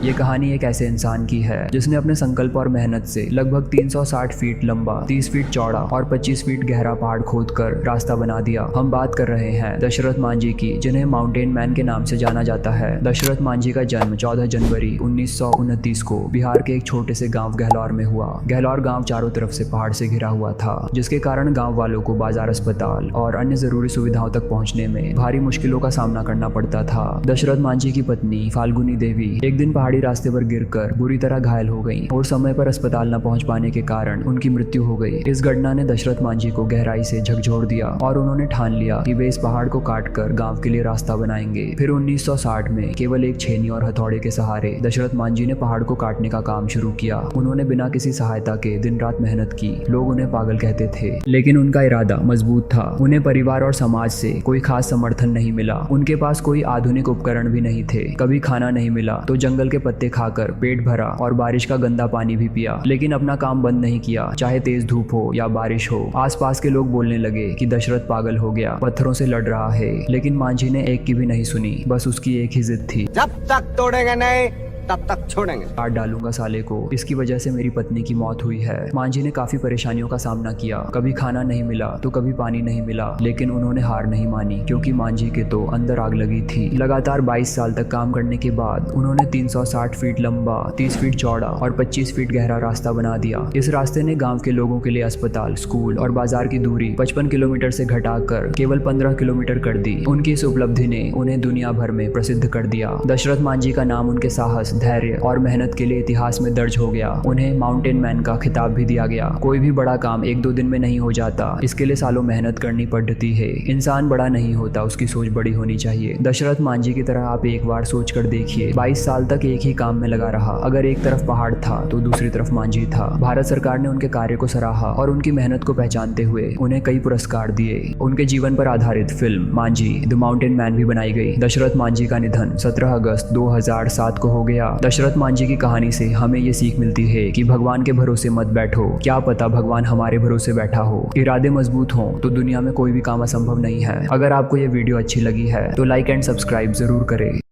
ये कहानी एक ऐसे इंसान की है जिसने अपने संकल्प और मेहनत से लगभग 360 फीट लंबा, 30 फीट चौड़ा और 25 फीट गहरा पहाड़ खोदकर रास्ता बना दिया। हम बात कर रहे हैं दशरथ मांझी की, जिन्हें माउंटेन मैन के नाम से जाना जाता है। दशरथ मांझी का जन्म 14 जनवरी 1929 को बिहार के एक छोटे से गांव गहलौर में हुआ। गहलौर गांव चारों तरफ से पहाड़ से घिरा हुआ था, जिसके कारण गांव वालों को बाजार, अस्पताल और अन्य जरूरी सुविधाओं तक पहुंचने में भारी मुश्किलों का सामना करना पड़ता था। दशरथ मांझी की पत्नी फाल्गुनी देवी एक दिन पहाड़ी रास्ते पर गिरकर बुरी तरह घायल हो गई और समय पर अस्पताल न पहुंच पाने के कारण उनकी मृत्यु हो गई। इस घटना ने दशरथ मांझी को गहराई से झकझोर दिया और उन्होंने ठान लिया कि वे इस पहाड़ को काटकर गांव के लिए रास्ता बनाएंगे। फिर 1960 में केवल एक छेनी और हथौड़े के सहारे दशरथ मांझी ने पहाड़ को काटने का काम शुरू किया। उन्होंने बिना किसी सहायता के दिन रात मेहनत की। लोग उन्हें पागल कहते थे, लेकिन उनका इरादा मजबूत था। उन्हें परिवार और समाज से कोई खास समर्थन नहीं मिला। उनके पास कोई आधुनिक उपकरण भी नहीं थे। कभी खाना नहीं मिला तो जंगल के पत्ते खाकर पेट भरा और बारिश का गंदा पानी भी पिया, लेकिन अपना काम बंद नहीं किया, चाहे तेज धूप हो या बारिश हो। आसपास के लोग बोलने लगे कि दशरथ पागल हो गया, पत्थरों से लड़ रहा है, लेकिन मांझी ने एक की भी नहीं सुनी। बस उसकी एक ही जिद थी, जब तक तोड़ेंगे नहीं तब तक छोड़ेंगे, काट डालूंगा साले को। इसकी वजह से मेरी पत्नी की मौत हुई है। मांझी ने काफी परेशानियों का सामना किया। कभी खाना नहीं मिला तो कभी पानी नहीं मिला, लेकिन उन्होंने हार नहीं मानी, क्योंकि मांझी के तो अंदर आग लगी थी। लगातार 22 साल तक काम करने के बाद उन्होंने 360 फीट लंबा, 30 फीट चौड़ा और 25 फीट गहरा रास्ता बना दिया। इस रास्ते ने गाँव के लोगों के लिए अस्पताल, स्कूल और बाजार की दूरी 55 किलोमीटर से घटाकर केवल 15 किलोमीटर कर दी। उनकी इस उपलब्धि ने उन्हें दुनिया भर में प्रसिद्ध कर दिया। दशरथ मांझी का नाम उनके साहस, धैर्य और मेहनत के लिए इतिहास में दर्ज हो गया। उन्हें माउंटेन मैन का खिताब भी दिया गया। कोई भी बड़ा काम 1-2 दिन में नहीं हो जाता, इसके लिए सालों मेहनत करनी पड़ती है। इंसान बड़ा नहीं होता, उसकी सोच बड़ी होनी चाहिए। दशरथ मांझी की तरह आप एक बार सोच कर देखिए। 22 साल तक एक ही काम में लगा रहा। अगर एक तरफ पहाड़ था तो दूसरी तरफ मांझी था। भारत सरकार ने उनके कार्य को सराहा और उनकी मेहनत को पहचानते हुए उन्हें कई पुरस्कार दिए। उनके जीवन पर आधारित film Manjhi the mountain man भी बनाई गई। दशरथ मांझी का निधन 17 अगस्त 2007 को हो गया। दशरथ मांझी की कहानी से हमें ये सीख मिलती है कि भगवान के भरोसे मत बैठो, क्या पता भगवान हमारे भरोसे बैठा हो। इरादे मजबूत हों तो दुनिया में कोई भी काम असंभव नहीं है। अगर आपको ये वीडियो अच्छी लगी है तो लाइक एंड सब्सक्राइब जरूर करें।